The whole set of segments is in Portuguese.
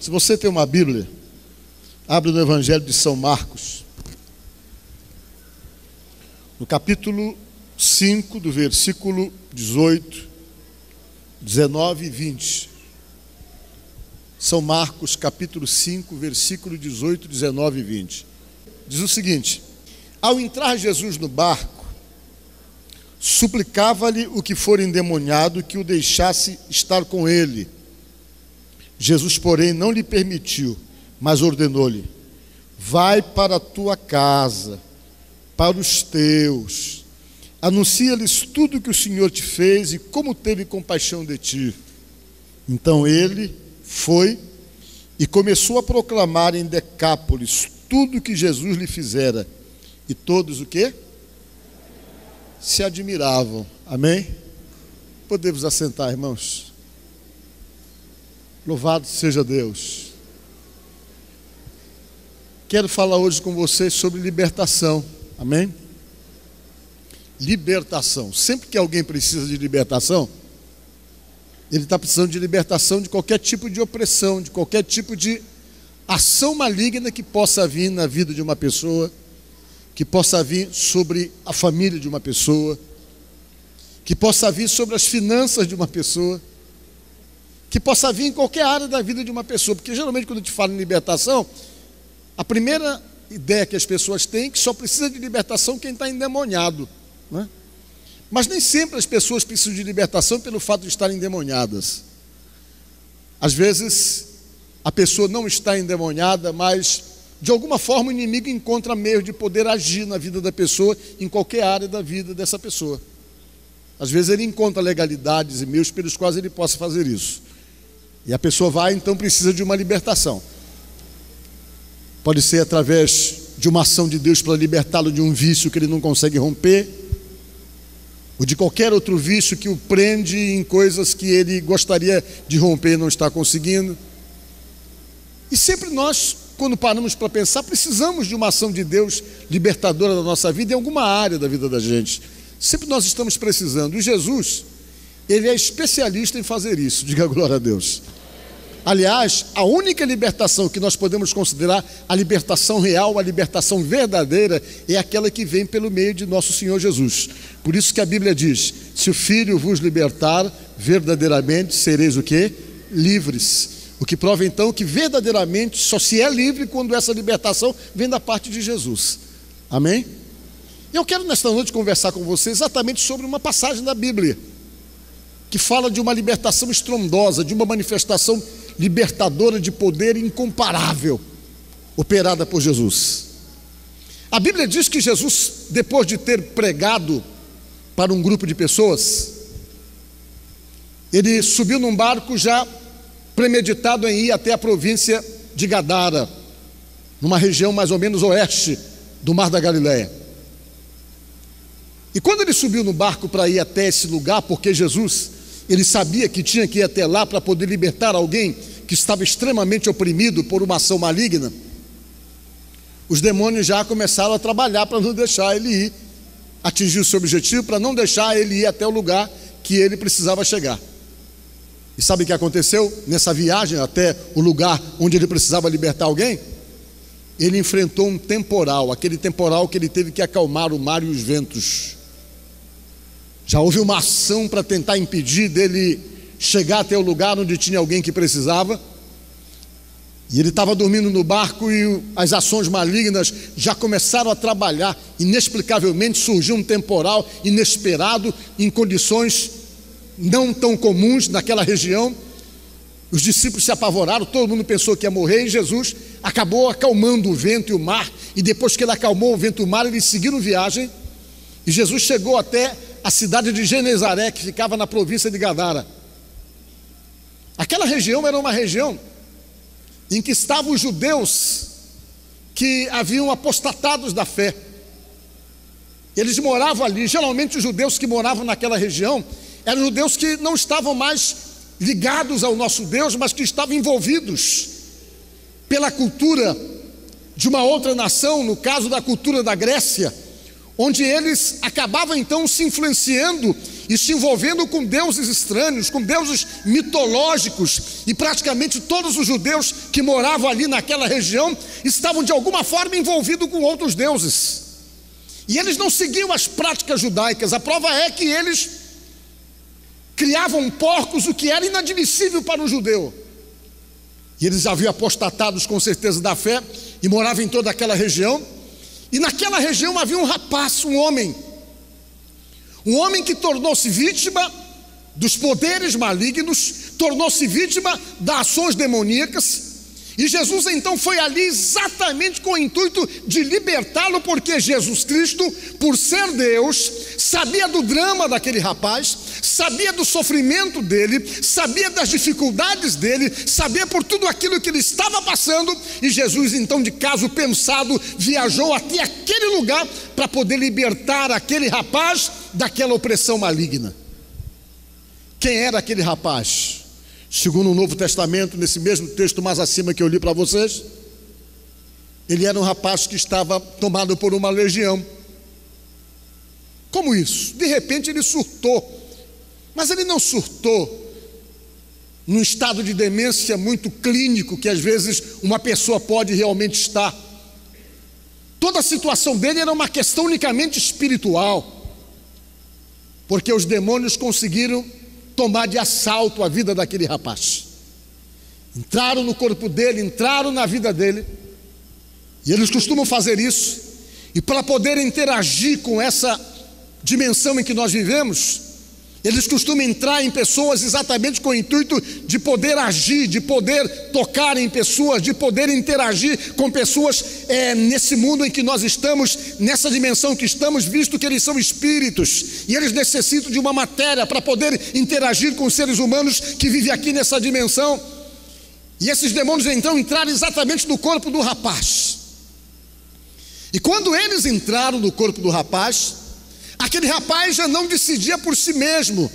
Se você tem uma Bíblia, abre no Evangelho de São Marcos, no capítulo 5, do versículo 18, 19 e 20. São Marcos, capítulo 5, versículo 18, 19 e 20. Diz o seguinte: ao entrar Jesus no barco, suplicava-lhe o que for endemoniado que o deixasse estar com ele. Jesus, porém, não lhe permitiu, mas ordenou-lhe: vai para a tua casa, para os teus, anuncia-lhes tudo o que o Senhor te fez e como teve compaixão de ti. Então ele foi e começou a proclamar em Decápolis tudo o que Jesus lhe fizera. E todos o quê? Se admiravam. Amém? Podemos assentar, irmãos. Louvado seja Deus. Quero falar hoje com vocês sobre libertação. Amém? Libertação. Sempre que alguém precisa de libertação, ele está precisando de libertação de qualquer tipo de opressão, de qualquer tipo de ação maligna que possa vir na vida de uma pessoa, que possa vir sobre a família de uma pessoa, que possa vir sobre as finanças de uma pessoa, que possa vir em qualquer área da vida de uma pessoa. Porque geralmente quando a gente fala em libertação, a primeira ideia que as pessoas têm é que só precisa de libertação quem está endemoniado, né? Mas nem sempre as pessoas precisam de libertação pelo fato de estarem endemoniadas. Às vezes a pessoa não está endemoniada, mas de alguma forma o inimigo encontra meio de poder agir na vida da pessoa, em qualquer área da vida dessa pessoa. Às vezes ele encontra legalidades e meios pelos quais ele possa fazer isso. E a pessoa vai, então precisa de uma libertação. Pode ser através de uma ação de Deus para libertá-lo de um vício que ele não consegue romper, ou de qualquer outro vício que o prende em coisas que ele gostaria de romper e não está conseguindo. E sempre nós, quando paramos para pensar, precisamos de uma ação de Deus libertadora da nossa vida em alguma área da vida da gente. Sempre nós estamos precisando. E Jesus, ele é especialista em fazer isso. Diga glória a Deus. Aliás, a única libertação que nós podemos considerar a libertação real, a libertação verdadeira, é aquela que vem pelo meio de nosso Senhor Jesus. Por isso que a Bíblia diz: se o Filho vos libertar, verdadeiramente sereis o quê? Livres. O que prova então que verdadeiramente só se é livre quando essa libertação vem da parte de Jesus. Amém? Eu quero nesta noite conversar com você exatamente sobre uma passagem da Bíblia que fala de uma libertação estrondosa, de uma manifestação libertadora de poder incomparável, operada por Jesus. A Bíblia diz que Jesus, depois de ter pregado para um grupo de pessoas, ele subiu num barco já premeditado em ir até a província de Gadara, numa região mais ou menos oeste do Mar da Galileia. E quando ele subiu no barco para ir até esse lugar, porque Jesus, ele sabia que tinha que ir até lá para poder libertar alguém que estava extremamente oprimido por uma ação maligna, os demônios já começaram a trabalhar para não deixar ele ir atingir o seu objetivo, para não deixar ele ir até o lugar que ele precisava chegar. E sabe o que aconteceu? Nessa viagem até o lugar onde ele precisava libertar alguém, ele enfrentou um temporal, aquele temporal que ele teve que acalmar o mar e os ventos. Já houve uma ação para tentar impedir dele chegar até o lugar onde tinha alguém que precisava, e ele estava dormindo no barco e as ações malignas já começaram a trabalhar. Inexplicavelmente surgiu um temporal inesperado, em condições não tão comuns naquela região. Os discípulos se apavoraram, todo mundo pensou que ia morrer, e Jesus acabou acalmando o vento e o mar, e depois que ele acalmou o vento e o mar, eles seguiram viagem, e Jesus chegou até a cidade de Genezaré, que ficava na província de Gadara. Aquela região era uma região em que estavam os judeus que haviam apostatados da fé. Eles moravam ali. Geralmente os judeus que moravam naquela região eram judeus que não estavam mais ligados ao nosso Deus, mas que estavam envolvidos pela cultura de uma outra nação, no caso da cultura da Grécia, onde eles acabavam então se influenciando e se envolvendo com deuses estranhos, com deuses mitológicos, e praticamente todos os judeus que moravam ali naquela região estavam de alguma forma envolvidos com outros deuses, e eles não seguiam as práticas judaicas. A prova é que eles criavam porcos, o que era inadmissível para o judeu, e eles haviam apostatados com certeza da fé, e moravam em toda aquela região. E naquela região havia um rapaz, um homem que tornou-se vítima dos poderes malignos, tornou-se vítima das ações demoníacas, e Jesus então foi ali exatamente com o intuito de libertá-lo, porque Jesus Cristo, por ser Deus, sabia do drama daquele rapaz, sabia do sofrimento dele, sabia das dificuldades dele, sabia por tudo aquilo que ele estava passando, e Jesus então, de caso pensado, viajou até aquele lugar para poder libertar aquele rapaz daquela opressão maligna. Quem era aquele rapaz? Segundo o Novo Testamento, nesse mesmo texto mais acima que eu li para vocês, ele era um rapaz que estava tomado por uma legião. Como isso? De repente ele surtou, mas ele não surtou num estado de demência muito clínico, que às vezes uma pessoa pode realmente estar. Toda a situação dele era uma questão unicamente espiritual, porque os demônios conseguiram tomar de assalto a vida daquele rapaz. Entraram no corpo dele, entraram na vida dele, e eles costumam fazer isso, e para poder interagir com essa dimensão em que nós vivemos, eles costumam entrar em pessoas exatamente com o intuito de poder agir, de poder tocar em pessoas, de poder interagir com pessoas nesse mundo em que nós estamos, nessa dimensão que estamos, visto que eles são espíritos, e eles necessitam de uma matéria para poder interagir com os seres humanos que vivem aqui nessa dimensão. E esses demônios então entraram exatamente no corpo do rapaz, e quando eles entraram no corpo do rapaz, aquele rapaz já não decidia por si mesmo,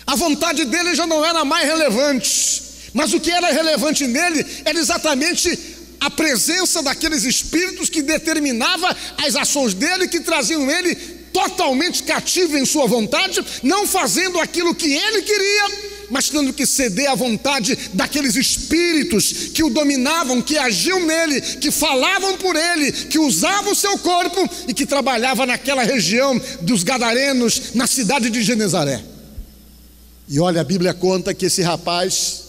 a vontade dele já não era mais relevante, mas o que era relevante nele era exatamente a presença daqueles espíritos que determinava as ações dele, que traziam ele totalmente cativo em sua vontade, não fazendo aquilo que ele queria, mas tendo que ceder à vontade daqueles espíritos que o dominavam, que agiam nele, que falavam por ele, que usavam o seu corpo e que trabalhavam naquela região dos Gadarenos, na cidade de Genezaré. E olha, a Bíblia conta que esse rapaz,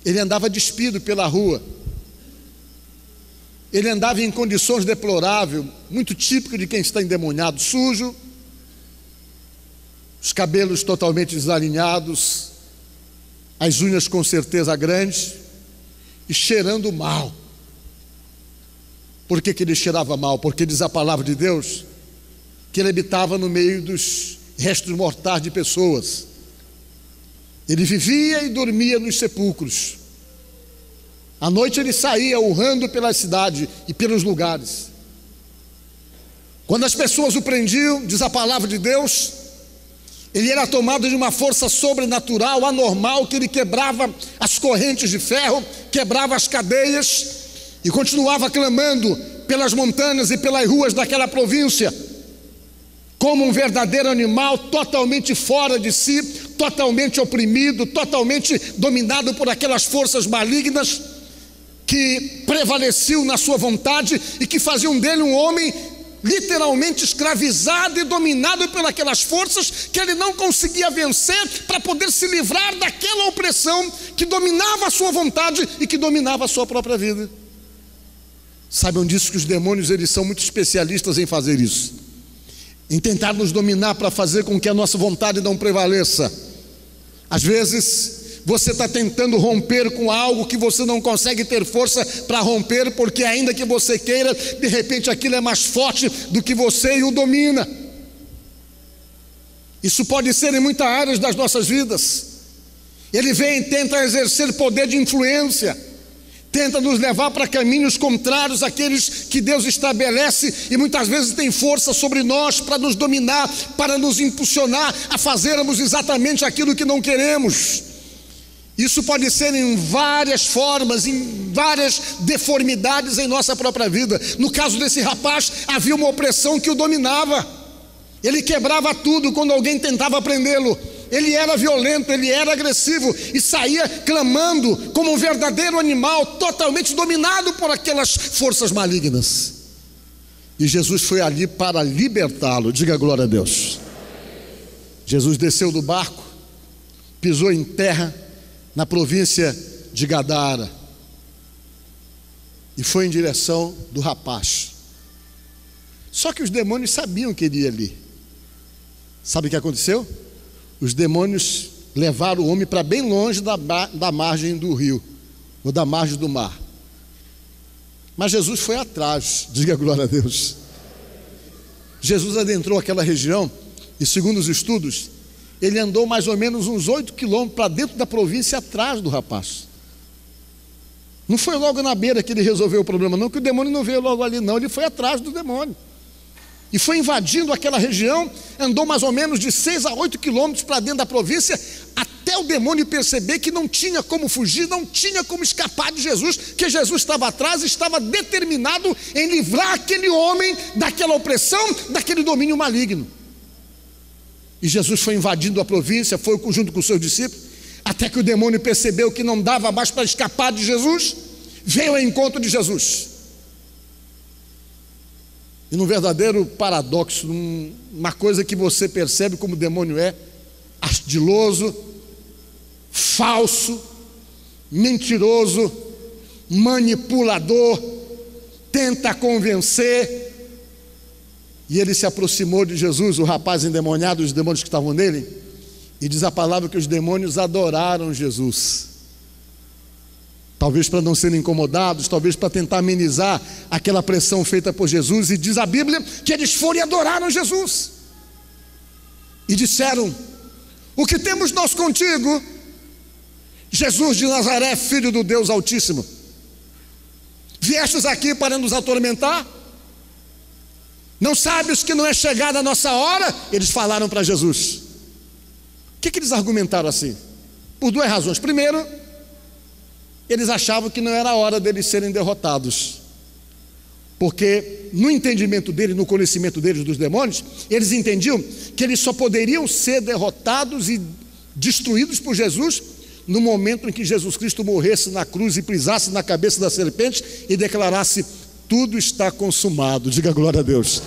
ele andava despido pela rua, ele andava em condições deploráveis, muito típico de quem está endemoniado, sujo, os cabelos totalmente desalinhados, as unhas com certeza grandes, e cheirando mal. Por que ele cheirava mal? Porque diz a palavra de Deus que ele habitava no meio dos restos mortais de pessoas. Ele vivia e dormia nos sepulcros. À noite ele saía urrando pela cidade e pelos lugares. Quando as pessoas o prendiam, diz a palavra de Deus, ele era tomado de uma força sobrenatural, anormal, que ele quebrava as correntes de ferro, quebrava as cadeias e continuava clamando pelas montanhas e pelas ruas daquela província, como um verdadeiro animal, totalmente fora de si, totalmente oprimido, totalmente dominado por aquelas forças malignas que prevaleciam na sua vontade e que faziam dele um homem literalmente escravizado e dominado pelas forças que ele não conseguia vencer, para poder se livrar daquela opressão que dominava a sua vontade e que dominava a sua própria vida. Saibam disso, que os demônios, eles são muito especialistas em fazer isso, em tentar nos dominar para fazer com que a nossa vontade não prevaleça. Às vezes você está tentando romper com algo que você não consegue ter força para romper, porque ainda que você queira, de repente aquilo é mais forte do que você e o domina. Isso pode ser em muitas áreas das nossas vidas. Ele vem e tenta exercer poder de influência, tenta nos levar para caminhos contrários àqueles que Deus estabelece, e muitas vezes tem força sobre nós para nos dominar, para nos impulsionar a fazermos exatamente aquilo que não queremos. Isso pode ser em várias formas, em várias deformidades em nossa própria vida. No caso desse rapaz, havia uma opressão que o dominava. Ele quebrava tudo quando alguém tentava prendê-lo. Ele era violento, ele era agressivo e saía clamando como um verdadeiro animal, totalmente dominado por aquelas forças malignas. E Jesus foi ali para libertá-lo. Diga glória a Deus. Jesus desceu do barco, pisou em terra na província de Gadara e foi em direção do rapaz. Só que os demônios sabiam que ele ia ali. Sabe o que aconteceu? Os demônios levaram o homem para bem longe da margem do rio, ou da margem do mar. Mas Jesus foi atrás. Diga glória a Deus. Jesus adentrou aquela região e, segundo os estudos, ele andou mais ou menos uns 8 quilômetros para dentro da província, atrás do rapaz. Não foi logo na beira que ele resolveu o problema, não, que o demônio não veio logo ali, não. Ele foi atrás do demônio e foi invadindo aquela região, andou mais ou menos de 6 a 8 quilômetros para dentro da província, até o demônio perceber que não tinha como fugir, não tinha como escapar de Jesus, que Jesus estava atrás e estava determinado em livrar aquele homem daquela opressão, daquele domínio maligno. E Jesus foi invadindo a província, foi junto com os seus discípulos, até que o demônio percebeu que não dava mais para escapar de Jesus, veio ao encontro de Jesus. E num verdadeiro paradoxo, uma coisa que você percebe como o demônio é ardiloso, falso, mentiroso, manipulador, tenta convencer. E ele se aproximou de Jesus, o rapaz endemoniado, os demônios que estavam nele, e diz a palavra que os demônios adoraram Jesus. Talvez para não serem incomodados, talvez para tentar amenizar aquela pressão feita por Jesus. E diz a Bíblia que eles foram e adoraram Jesus. E disseram: o que temos nós contigo, Jesus de Nazaré, filho do Deus Altíssimo? Viestes aqui para nos atormentar? Não sabes que não é chegada a nossa hora? Eles falaram para Jesus. O que eles argumentaram assim? Por duas razões. Primeiro, eles achavam que não era a hora deles serem derrotados, porque no entendimento deles, no conhecimento deles dos demônios, eles entendiam que eles só poderiam ser derrotados e destruídos por Jesus no momento em que Jesus Cristo morresse na cruz e pisasse na cabeça da serpente e declarasse: tudo está consumado. Diga glória a Deus.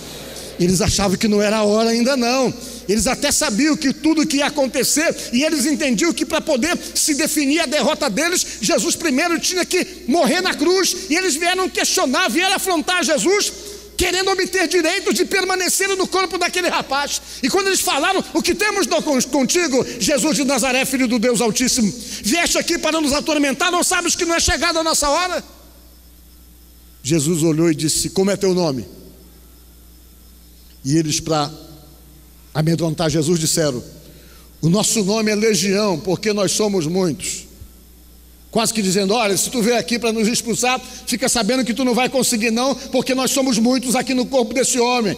Eles achavam que não era a hora ainda não. Eles até sabiam que tudo que ia acontecer, e eles entendiam que para poder se definir a derrota deles, Jesus primeiro tinha que morrer na cruz. E eles vieram questionar, vieram afrontar Jesus, querendo obter direitos de permanecer no corpo daquele rapaz. E quando eles falaram: o que temos contigo, Jesus de Nazaré, filho do Deus Altíssimo? Vieste aqui para nos atormentar? Não sabes que não é chegada a nossa hora? Jesus olhou e disse: como é teu nome? E eles, para amedrontar Jesus, disseram: o nosso nome é Legião, porque nós somos muitos. Quase que dizendo: olha, se tu vier aqui para nos expulsar, fica sabendo que tu não vai conseguir não, porque nós somos muitos aqui no corpo desse homem.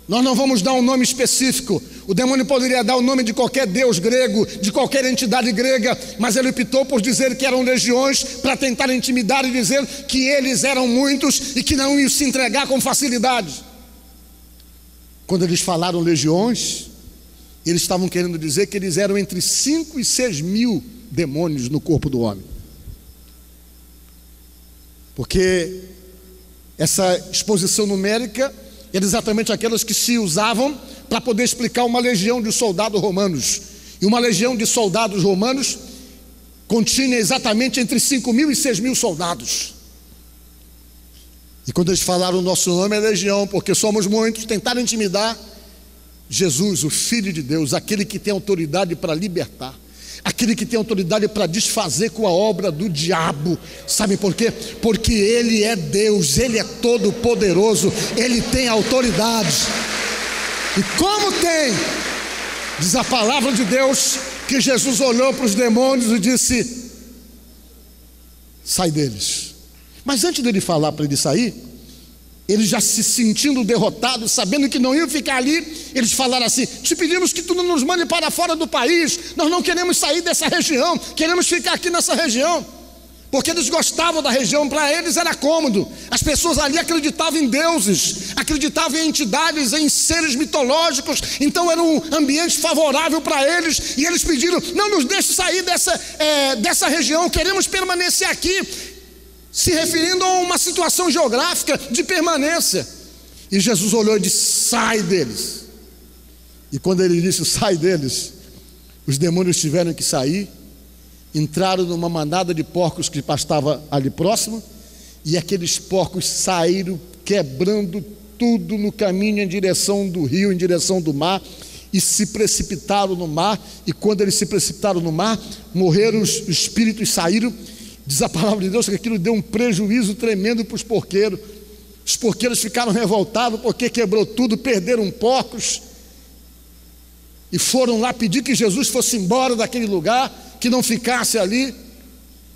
Nós não vamos dar um nome específico. O demônio poderia dar o nome de qualquer deus grego, de qualquer entidade grega, mas ele optou por dizer que eram legiões, para tentar intimidar e dizer que eles eram muitos e que não iam se entregar com facilidade. Quando eles falaram legiões, eles estavam querendo dizer que eles eram entre 5 e 6 mil demônios no corpo do homem. Porque essa exposição numérica era exatamente aquelas que se usavam para poder explicar uma legião de soldados romanos. E uma legião de soldados romanos continha exatamente entre 5 mil e 6 mil soldados. E quando eles falaram: o nosso nome é Legião, porque somos muitos, tentaram intimidar Jesus, o Filho de Deus, aquele que tem autoridade para libertar, aquele que tem autoridade para desfazer com a obra do diabo. Sabe por quê? Porque Ele é Deus, Ele é todo poderoso, Ele tem autoridade. E como tem, diz a palavra de Deus, que Jesus olhou para os demônios e disse: sai deles. Mas antes dele falar para ele sair, eles já se sentindo derrotados, sabendo que não iam ficar ali, eles falaram assim: te pedimos que tu não nos mande para fora do país, nós não queremos sair dessa região, queremos ficar aqui nessa região. porque eles gostavam da região, para eles era cômodo. As pessoas ali acreditavam em deuses, acreditavam em entidades, em seres mitológicos, então era um ambiente favorável para eles, e eles pediram: não nos deixe sair dessa região, queremos permanecer aqui, se referindo a uma situação geográfica de permanência. E Jesus olhou e disse: sai deles. E quando ele disse: sai deles, os demônios tiveram que sair. Entraram numa manada de porcos que pastava ali próximo, e aqueles porcos saíram quebrando tudo no caminho em direção do rio, em direção do mar, e se precipitaram no mar. E quando eles se precipitaram no mar, morreram, os espíritos saíram. Diz a palavra de Deus que aquilo deu um prejuízo tremendo para os porqueiros. Os porqueiros ficaram revoltados porque quebrou tudo, perderam porcos, e foram lá pedir que Jesus fosse embora daquele lugar, que não ficasse ali.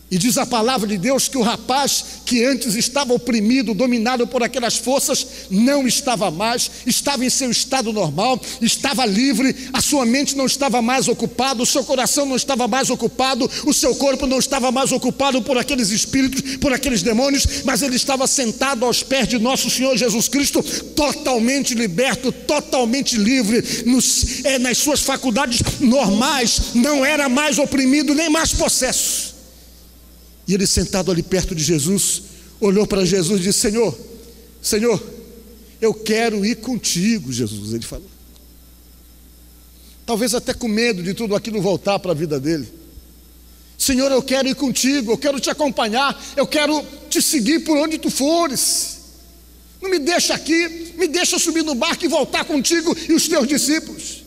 E diz a palavra de Deus que o rapaz que antes estava oprimido, dominado por aquelas forças, não estava mais, estava em seu estado normal, estava livre, a sua mente não estava mais ocupada, o seu coração não estava mais ocupado, o seu corpo não estava mais ocupado por aqueles espíritos, por aqueles demônios, mas ele estava sentado aos pés de nosso Senhor Jesus Cristo, totalmente liberto, totalmente livre, nas suas faculdades normais, não era mais oprimido, nem mais possesso. E ele, sentado ali perto de Jesus, olhou para Jesus e disse: Senhor, Senhor, eu quero ir contigo, Jesus. Ele falou, talvez até com medo de tudo aquilo voltar para a vida dele. Senhor, eu quero ir contigo, eu quero te acompanhar, eu quero te seguir por onde tu fores. Não me deixa aqui, me deixa subir no barco e voltar contigo e os teus discípulos.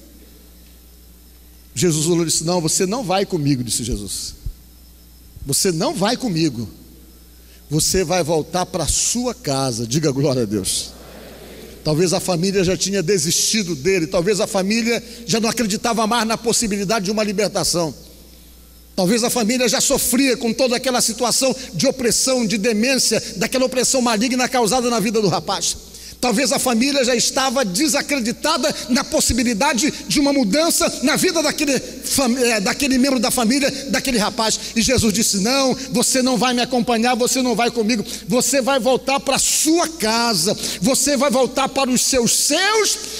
Jesus olhou e disse: não, você não vai comigo, disse Jesus. Você não vai comigo, você vai voltar para a sua casa. Diga glória a Deus. Talvez a família já tinha desistido dele, talvez a família já não acreditava mais na possibilidade de uma libertação, talvez a família já sofria com toda aquela situação de opressão, de demência, daquela opressão maligna causada na vida do rapaz. Talvez a família já estava desacreditada na possibilidade de uma mudança na vida daquele membro da família, daquele rapaz. E Jesus disse: não, você não vai me acompanhar, você não vai comigo, você vai voltar para a sua casa, você vai voltar para os seus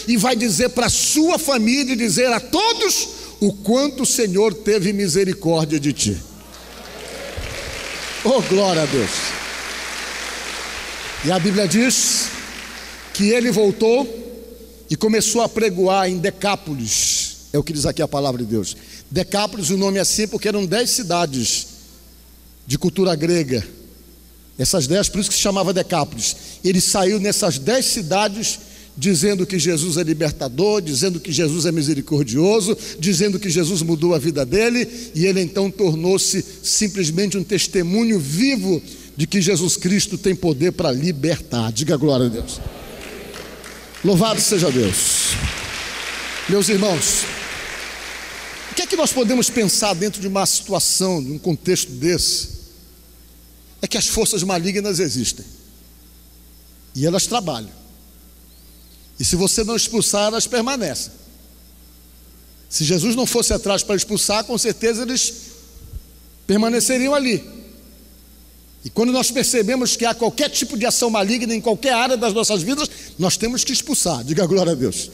e vai dizer para a sua família, e dizer a todos o quanto o Senhor teve misericórdia de ti. Oh, glória a Deus. E a Bíblia diz que ele voltou e começou a pregoar em Decápolis. É o que diz aqui a palavra de Deus. Decápolis, o nome é assim porque eram 10 cidades de cultura grega. Essas 10, por isso que se chamava Decápolis. Ele saiu nessas 10 cidades dizendo que Jesus é libertador, dizendo que Jesus é misericordioso, dizendo que Jesus mudou a vida dele. E ele então tornou-se simplesmente um testemunho vivo de que Jesus Cristo tem poder para libertar. Diga glória a Deus. Louvado seja Deus. Meus irmãos, o que é que nós podemos pensar dentro de uma situação, de um contexto desse? É que as forças malignas existem e elas trabalham, e se você não expulsar, elas permanecem. Se Jesus não fosse atrás para expulsar, com certeza eles permaneceriam ali. E quando nós percebemos que há qualquer tipo de ação maligna em qualquer área das nossas vidas, nós temos que expulsar. Diga glória a Deus.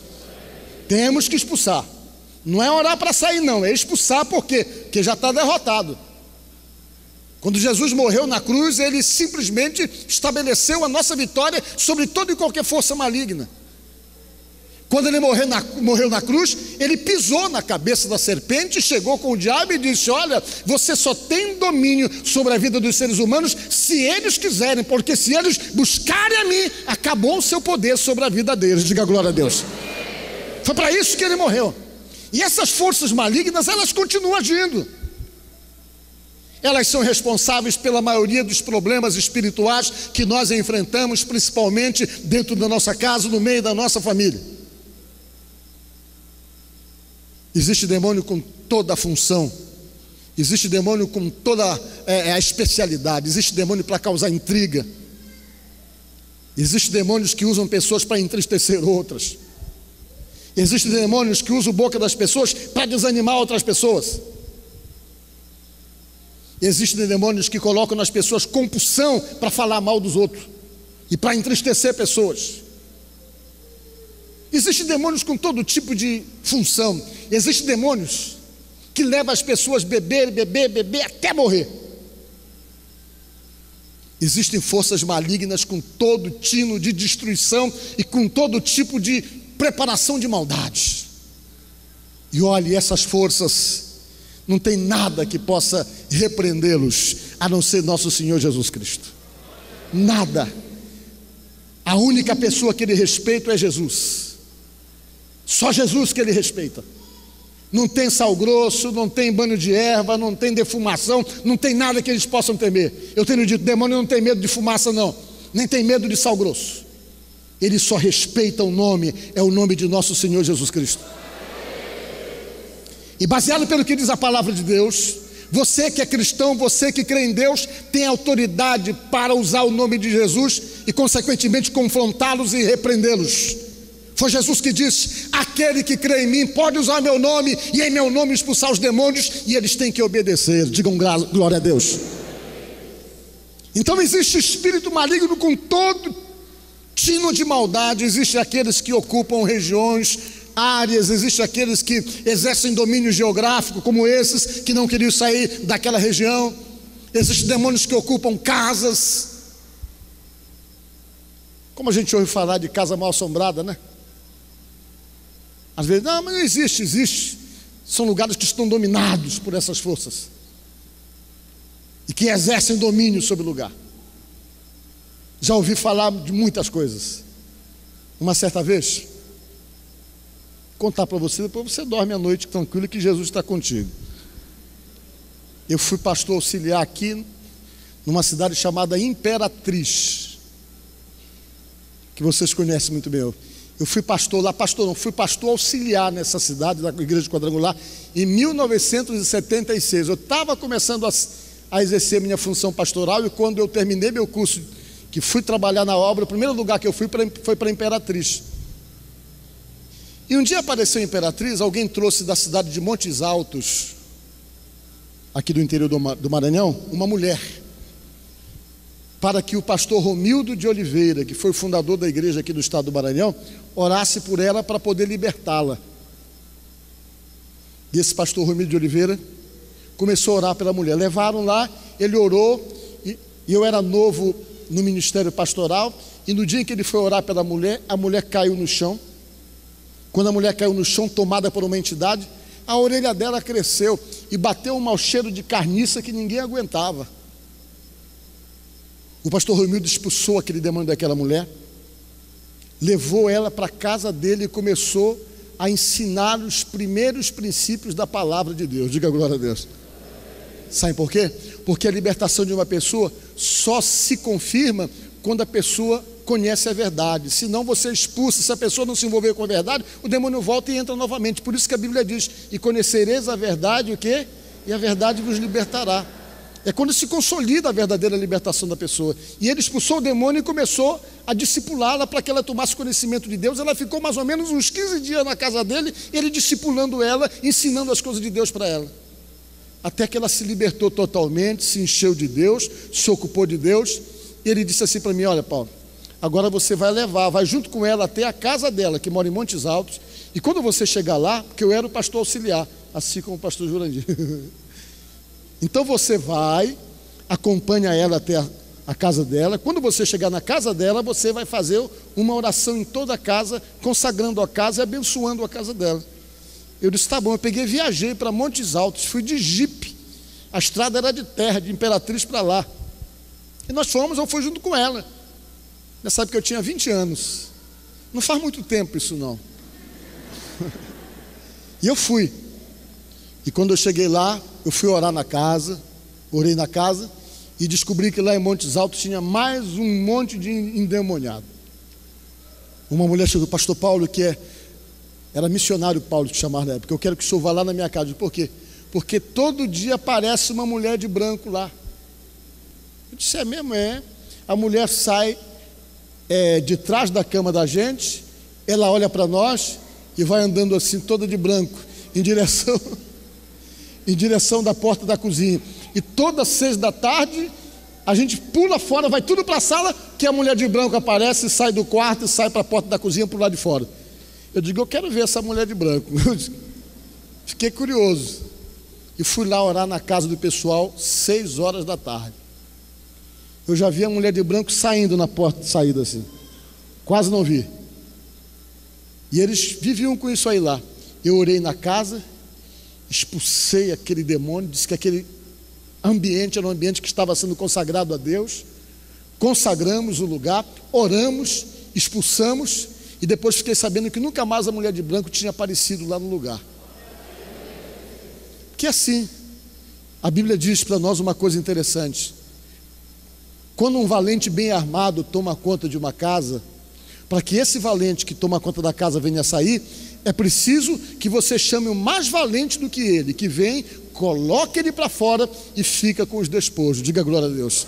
Temos que expulsar. Não é orar para sair não, é expulsar. Por quê? Porque já está derrotado. Quando Jesus morreu na cruz, ele simplesmente estabeleceu a nossa vitória sobre toda e qualquer força maligna. Quando ele morreu na cruz, ele pisou na cabeça da serpente, chegou com o diabo e disse: olha, você só tem domínio sobre a vida dos seres humanos se eles quiserem, porque se eles buscarem a mim, acabou o seu poder sobre a vida deles. Diga glória a Deus. Foi para isso que ele morreu. E essas forças malignas, elas continuam agindo. Elas são responsáveis pela maioria dos problemas espirituais que nós enfrentamos, principalmente dentro da nossa casa, no meio da nossa família. Existe demônio com toda a função, existe demônio com toda a especialidade, existe demônio para causar intriga, existe demônios que usam pessoas para entristecer outras, existem demônios que usam a boca das pessoas para desanimar outras pessoas. Existem demônios que colocam nas pessoas compulsão para falar mal dos outros e para entristecer pessoas. Existem demônios com todo tipo de função. Existem demônios que levam as pessoas a beber até morrer. Existem forças malignas com todo tino de destruição e com todo tipo de preparação de maldade. E olhe, essas forças não tem nada que possa repreendê-los, a não ser nosso Senhor Jesus Cristo. Nada. A única pessoa que ele respeita é Jesus. Só Jesus que ele respeita. Não tem sal grosso, não tem banho de erva, não tem defumação, não tem nada que eles possam temer. Eu tenho dito, demônio não tem medo de fumaça não, nem tem medo de sal grosso. Ele só respeita o nome, é o nome de nosso Senhor Jesus Cristo. E baseado pelo que diz a palavra de Deus, você que é cristão, você que crê em Deus, tem autoridade para usar o nome de Jesus e consequentemente confrontá-los e repreendê-los. Foi Jesus que disse: aquele que crê em mim pode usar meu nome e em meu nome expulsar os demônios, e eles têm que obedecer. Digam glória a Deus. Então existe espírito maligno com todo tino de maldade. Existem aqueles que ocupam regiões, áreas, existem aqueles que exercem domínio geográfico, como esses que não queriam sair daquela região. Existem demônios que ocupam casas, como a gente ouve falar de casa mal assombrada, né? Às vezes, não, mas não existe, existe. São lugares que estão dominados por essas forças e que exercem domínio sobre o lugar. Já ouvi falar de muitas coisas. Uma certa vez, contar para você, depois você dorme à noite tranquilo que Jesus está contigo. Eu fui pastor auxiliar aqui numa cidade chamada Imperatriz, que vocês conhecem muito bem. Eu fui pastor lá, fui pastor auxiliar nessa cidade, da Igreja Quadrangular, em 1976. Eu estava começando a exercer minha função pastoral, e quando eu terminei meu curso, que fui trabalhar na obra, o primeiro lugar que eu fui foi para Imperatriz. E um dia apareceu em Imperatriz, alguém trouxe da cidade de Montes Altos, aqui do interior do Maranhão, uma mulher, para que o pastor Romildo de Oliveira, que foi o fundador da igreja aqui do estado do Maranhão, orasse por ela para poder libertá-la. E esse pastor Romildo de Oliveira começou a orar pela mulher. Levaram lá, ele orou, e eu era novo no ministério pastoral, e no dia em que ele foi orar pela mulher, a mulher caiu no chão. Quando a mulher caiu no chão, tomada por uma entidade, a orelha dela cresceu e bateu um mau cheiro de carniça que ninguém aguentava. O pastor Romildo expulsou aquele demônio daquela mulher, levou ela para a casa dele e começou a ensinar os primeiros princípios da palavra de Deus. Diga glória a Deus. Sabe por quê? Porque a libertação de uma pessoa só se confirma quando a pessoa conhece a verdade. Se não, você expulsa. Se a pessoa não se envolver com a verdade, o demônio volta e entra novamente. Por isso que a Bíblia diz: e conhecereis a verdade, o quê? E a verdade vos libertará. É quando se consolida a verdadeira libertação da pessoa. E ele expulsou o demônio e começou a discipulá-la para que ela tomasse conhecimento de Deus. Ela ficou mais ou menos uns 15 dias na casa dele, ele discipulando ela, ensinando as coisas de Deus para ela. Até que ela se libertou totalmente, se encheu de Deus, se ocupou de Deus. E ele disse assim para mim: olha, Paulo, agora você vai junto com ela até a casa dela, que mora em Montes Altos. E quando você chegar lá, porque eu era o pastor auxiliar, assim como o pastor Jurandir. Então você vai, acompanha ela até a casa dela. Quando você chegar na casa dela, você vai fazer uma oração em toda a casa, consagrando a casa e abençoando a casa dela. Eu disse: tá bom. Eu peguei, viajei para Montes Altos, fui de jipe, a estrada era de terra, de Imperatriz para lá, e nós fomos, eu fui junto com ela. Nessa época eu tinha 20 anos, não faz muito tempo isso não. E eu fui, e quando eu cheguei lá, eu fui orar na casa, orei na casa, e descobri que lá em Montes Altos tinha mais um monte de endemoniado. Uma mulher chegou: pastor Paulo, que era missionário Paulo que chamava na época, eu quero que o senhor vá lá na minha casa. Eu disse: por quê? Porque todo dia aparece uma mulher de branco lá. Eu disse: é mesmo? É. A mulher sai de trás da cama da gente, ela olha para nós e vai andando assim, toda de branco, em direção da porta da cozinha. E todas 6 da tarde, a gente pula fora, vai tudo para a sala, que a mulher de branco aparece, sai do quarto e sai para a porta da cozinha para o lado de fora. Eu digo, eu quero ver essa mulher de branco. Fiquei curioso. E fui lá orar na casa do pessoal, 6 horas da tarde. Eu já vi a mulher de branco saindo na porta de saída assim. Quase não vi. E eles viviam com isso aí lá. Eu orei na casa, expulsei aquele demônio, disse que aquele ambiente era um ambiente que estava sendo consagrado a Deus. Consagramos o lugar, oramos, expulsamos, e depois fiquei sabendo que nunca mais a mulher de branco tinha aparecido lá no lugar. Que assim, a Bíblia diz para nós uma coisa interessante: quando um valente bem armado toma conta de uma casa, para que esse valente que toma conta da casa venha sair, é preciso que você chame o mais valente do que ele, que vem, coloque ele para fora e fica com os despojos. Diga glória a Deus.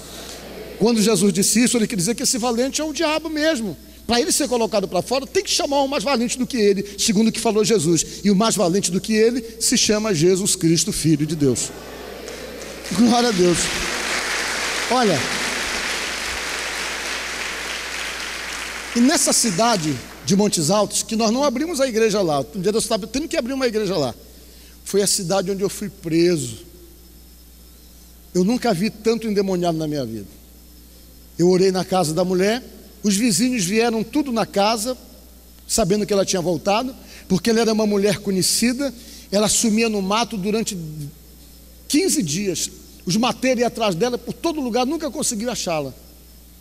Quando Jesus disse isso, ele quer dizer que esse valente é o diabo mesmo. Para ele ser colocado para fora, tem que chamar o mais valente do que ele, segundo o que falou Jesus. E o mais valente do que ele se chama Jesus Cristo, Filho de Deus. Glória a Deus. Olha, e nessa cidade de Montes Altos, que nós não abrimos a igreja lá, um dia eu estava tendo que abrir uma igreja lá, foi a cidade onde eu fui preso. Eu nunca vi tanto endemoniado na minha vida. Eu orei na casa da mulher, os vizinhos vieram tudo na casa, sabendo que ela tinha voltado, porque ela era uma mulher conhecida, ela sumia no mato durante 15 dias, os mateiros iam atrás dela por todo lugar, nunca conseguiu achá-la.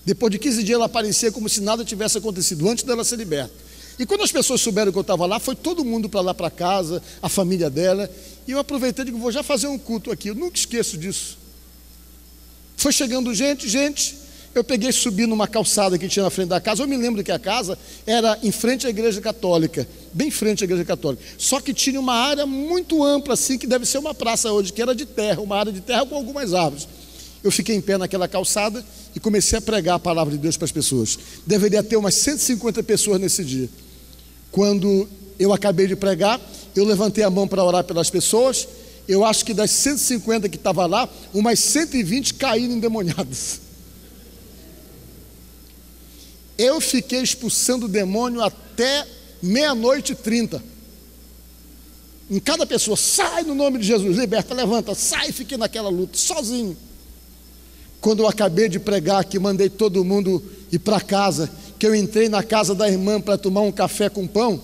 Depois de 15 dias ela aparecia como se nada tivesse acontecido, antes dela ser liberta. E quando as pessoas souberam que eu estava lá, foi todo mundo para lá para casa, a família dela, e eu aproveitei e digo, vou já fazer um culto aqui, eu nunca esqueço disso. Foi chegando gente, eu peguei e subi numa calçada que tinha na frente da casa. Eu me lembro que a casa era em frente à igreja católica, bem em frente à igreja católica, só que tinha uma área muito ampla assim, que deve ser uma praça hoje, que era de terra, uma área de terra com algumas árvores. Eu fiquei em pé naquela calçada e comecei a pregar a palavra de Deus para as pessoas. Deveria ter umas 150 pessoas nesse dia. Quando eu acabei de pregar, eu levantei a mão para orar pelas pessoas. Eu acho que das 150 que estavam lá, umas 120 caíram endemoniadas. Eu fiquei expulsando o demônio até 00:30. Em cada pessoa, sai no nome de Jesus, liberta, levanta, sai, fiquei naquela luta, sozinho. Quando eu acabei de pregar, que mandei todo mundo ir para casa, que eu entrei na casa da irmã para tomar um café com pão,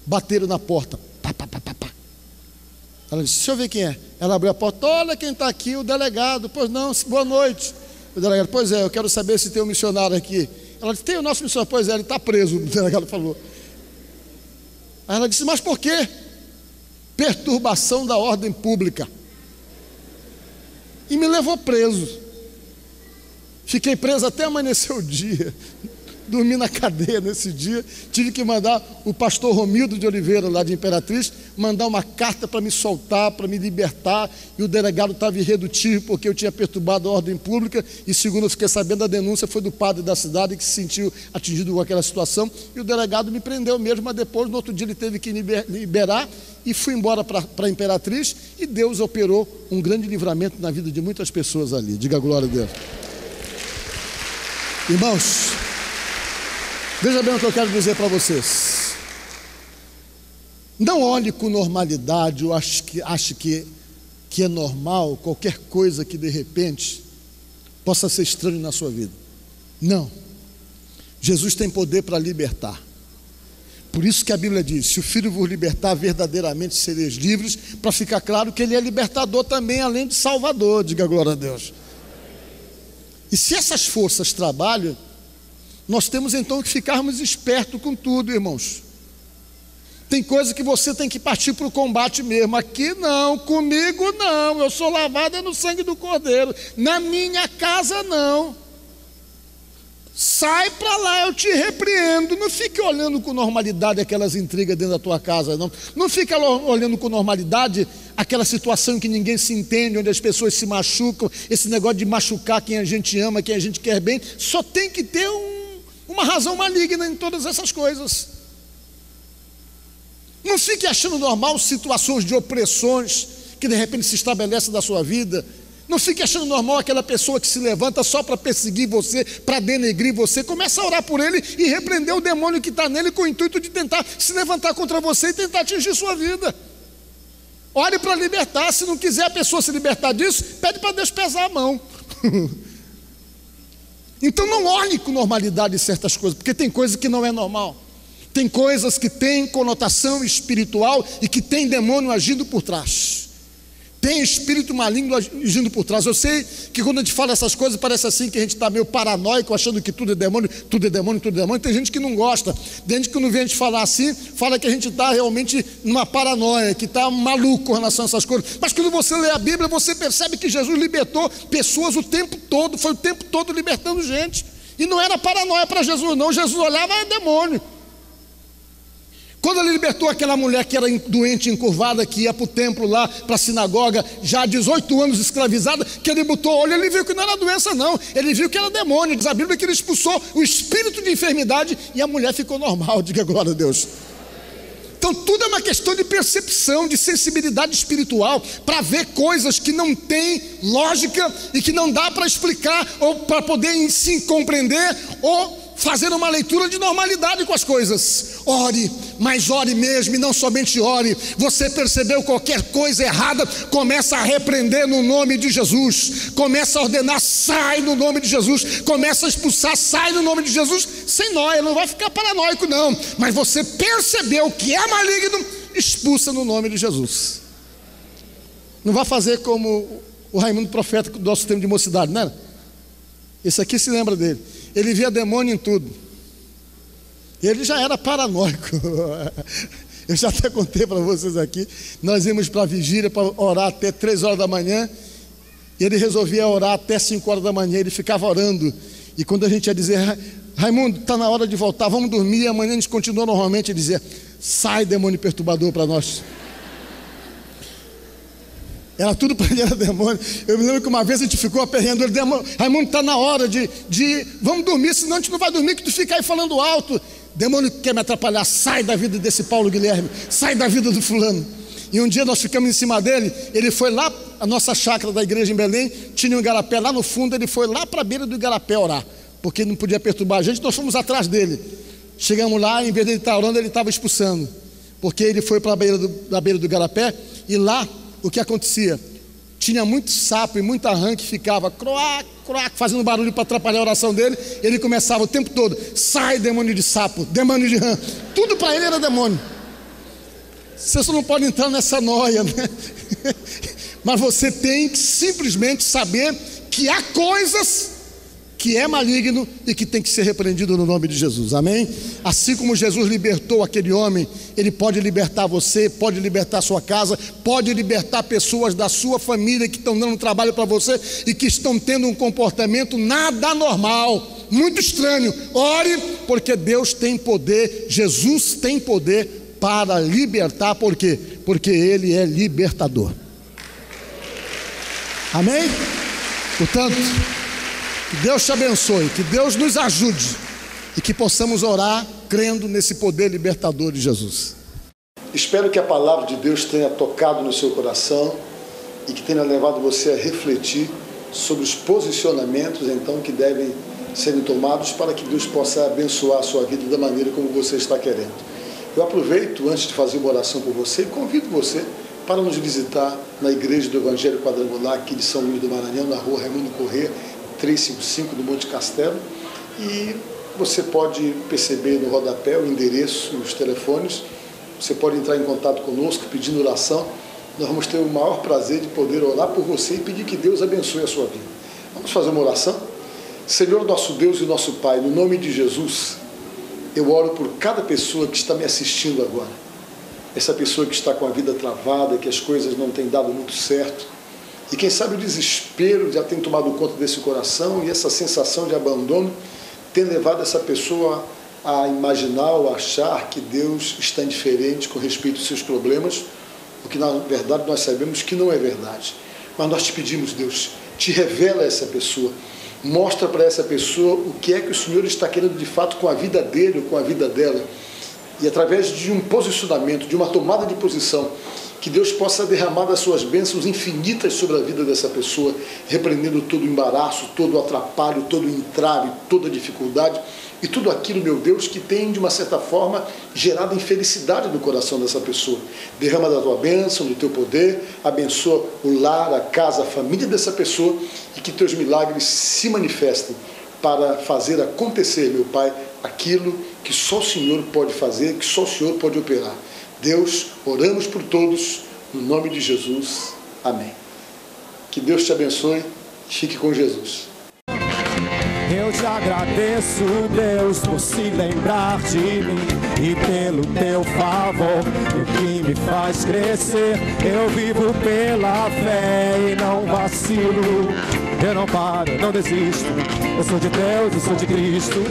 bateram na porta, pá, pá, pá, pá, pá. Ela disse, deixa eu ver quem é. Ela abriu a porta, olha quem está aqui, o delegado. Pois não, boa noite. O delegado, pois é, eu quero saber se tem um missionário aqui. Ela disse, tem o nosso missionário. Pois é, ele está preso, o delegado falou. Aí ela disse, mas por quê? Perturbação da ordem pública. E me levou preso. Fiquei preso até amanhecer o dia. Dormi na cadeia nesse dia. Tive que mandar o pastor Romildo de Oliveira, lá de Imperatriz, mandar uma carta para me soltar, para me libertar. E o delegado estava irredutível porque eu tinha perturbado a ordem pública. E segundo eu fiquei sabendo, a denúncia foi do padre da cidade que se sentiu atingido com aquela situação. E o delegado me prendeu mesmo, mas depois, no outro dia, ele teve que liberar. E fui embora para a Imperatriz. E Deus operou um grande livramento na vida de muitas pessoas ali. Diga glória a Deus. Irmãos, veja bem o que eu quero dizer para vocês. Não olhe com normalidade ou ache que é normal qualquer coisa que de repente possa ser estranho na sua vida. Não. Jesus tem poder para libertar. Por isso que a Bíblia diz, se o Filho vos libertar, verdadeiramente sereis livres, para ficar claro que Ele é libertador também, além de salvador. Diga glória a Deus. E se essas forças trabalham, nós temos então que ficarmos espertos com tudo, irmãos. Tem coisa que você tem que partir para o combate mesmo. Aqui não, comigo não, eu sou lavada no sangue do Cordeiro. Na minha casa não. Sai para lá, eu te repreendo. Não fique olhando com normalidade aquelas intrigas dentro da tua casa, não. Não fica olhando com normalidade aquela situação em que ninguém se entende, onde as pessoas se machucam, esse negócio de machucar quem a gente ama, quem a gente quer bem. Só tem que ter uma razão maligna em todas essas coisas. Não fique achando normal situações de opressões que de repente se estabelecem na sua vida. Não fique achando normal aquela pessoa que se levanta só para perseguir você, para denegrir você. Começa a orar por ele e repreender o demônio que está nele com o intuito de tentar se levantar contra você e tentar atingir sua vida. Ore para libertar. Se não quiser a pessoa se libertar disso, pede para Deus pesar a mão. Então não olhe com normalidade certas coisas, porque tem coisas que não é normal. Tem coisas que têm conotação espiritual e que tem demônio agindo por trás. Tem espírito maligno agindo por trás. Eu sei que quando a gente fala essas coisas, parece assim que a gente está meio paranoico, achando que tudo é demônio, tudo é demônio, tudo é demônio. Tem gente que não gosta. Tem gente que não vê a gente falar assim, fala que a gente está realmente numa paranoia, que está maluco com relação a essas coisas. Mas quando você lê a Bíblia, você percebe que Jesus libertou pessoas o tempo todo, foi o tempo todo libertando gente. E não era paranoia para Jesus, não. Jesus olhava, era demônio. Quando ele libertou aquela mulher que era doente, encurvada, que ia para o templo lá, para a sinagoga, já há 18 anos escravizada, que ele botou olho, ele viu que não era doença não, ele viu que era demônio. Diz a Bíblia que ele expulsou o espírito de enfermidade e a mulher ficou normal. Diga glória a Deus. Então tudo é uma questão de percepção, de sensibilidade espiritual, para ver coisas que não tem lógica e que não dá para explicar, ou para poder em si compreender, ou fazer uma leitura de normalidade com as coisas. Ore, mas ore mesmo, e não somente ore. Você percebeu qualquer coisa errada, começa a repreender no nome de Jesus, começa a ordenar, sai no nome de Jesus, começa a expulsar, sai no nome de Jesus, sem nóia, não vai ficar paranoico não, mas você percebeu que é maligno, expulsa no nome de Jesus. Não vai fazer como o Raimundo Profeta do nosso tempo de mocidade, né? Esse aqui se lembra dele. Ele via demônio em tudo. Ele já era paranoico. Eu já até contei para vocês aqui. Nós íamos para a vigília para orar até 3 horas da manhã. E ele resolvia orar até 5 horas da manhã. Ele ficava orando. E quando a gente ia dizer, Raimundo, está na hora de voltar, vamos dormir. E amanhã a gente continua normalmente. Ele dizia, sai demônio perturbador para nós. Era tudo para ele, era demônio. Eu me lembro que uma vez a gente ficou aperreando ele, Raimundo, está na hora de vamos dormir, senão a gente não vai dormir, que tu fica aí falando alto. Demônio quer me atrapalhar, sai da vida desse Paulo Guilherme, sai da vida do fulano. E um dia nós ficamos em cima dele, ele foi lá, a nossa chácara da igreja em Belém, tinha um igarapé lá no fundo, ele foi lá para a beira do igarapé orar, porque ele não podia perturbar a gente, nós fomos atrás dele. Chegamos lá, em vez de ele estar orando, ele estava expulsando, porque ele foi para a beira do igarapé, e lá, o que acontecia? Tinha muito sapo e muito rã que ficava croac, croac, fazendo barulho para atrapalhar a oração dele. Ele começava o tempo todo, sai demônio de sapo, demônio de rã. Tudo para ele era demônio. Você só não pode entrar nessa noia, né? Mas você tem que simplesmente saber que há coisas que é maligno e que tem que ser repreendido no nome de Jesus, amém? Assim como Jesus libertou aquele homem, ele pode libertar você, pode libertar sua casa, pode libertar pessoas da sua família que estão dando trabalho para você e que estão tendo um comportamento nada normal, muito estranho. Ore, porque Deus tem poder, Jesus tem poder para libertar. Por quê? Porque Ele é libertador, amém? Portanto, que Deus te abençoe, que Deus nos ajude e que possamos orar crendo nesse poder libertador de Jesus. Espero que a palavra de Deus tenha tocado no seu coração e que tenha levado você a refletir sobre os posicionamentos então que devem serem tomados para que Deus possa abençoar a sua vida da maneira como você está querendo. Eu aproveito, antes de fazer uma oração por você, e convido você para nos visitar na Igreja do Evangelho Quadrangular aqui de São Luís do Maranhão, na rua Raimundo Corrêa, 355 do Monte Castelo, e você pode perceber no rodapé o endereço, os telefones. Você pode entrar em contato conosco pedindo oração. Nós vamos ter o maior prazer de poder orar por você e pedir que Deus abençoe a sua vida. Vamos fazer uma oração? Senhor nosso Deus e nosso Pai, no nome de Jesus, eu oro por cada pessoa que está me assistindo agora, essa pessoa que está com a vida travada, que as coisas não têm dado muito certo, e quem sabe o desespero já tem tomado conta desse coração e essa sensação de abandono tem levado essa pessoa a imaginar ou achar que Deus está indiferente com respeito aos seus problemas, o que na verdade nós sabemos que não é verdade. Mas nós te pedimos, Deus, te revela essa pessoa, mostra para essa pessoa o que é que o Senhor está querendo de fato com a vida dele ou com a vida dela, e através de um posicionamento, de uma tomada de posição, Que Deus possa derramar das suas bênçãos infinitas sobre a vida dessa pessoa, repreendendo todo o embaraço, todo o atrapalho, todo o entrave, toda a dificuldade e tudo aquilo, meu Deus, que tem, de uma certa forma, gerado infelicidade no coração dessa pessoa. Derrama da tua bênção, do teu poder, abençoa o lar, a casa, a família dessa pessoa e que teus milagres se manifestem para fazer acontecer, meu Pai, aquilo que só o Senhor pode fazer, que só o Senhor pode operar. Deus, oramos por todos, no nome de Jesus. Amém. Que Deus te abençoe. Fique com Jesus. Eu te agradeço, Deus, por se lembrar de mim e pelo teu favor, o que me faz crescer. Eu vivo pela fé e não vacilo. Eu não paro, não desisto. Eu sou de Deus, eu sou de Cristo.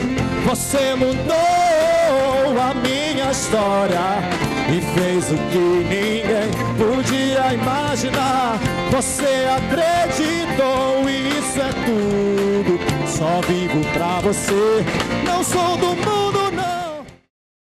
Você mudou a minha história e fez o que ninguém podia imaginar. Você acreditou e isso é tudo. Só vivo pra você. Não sou do mundo,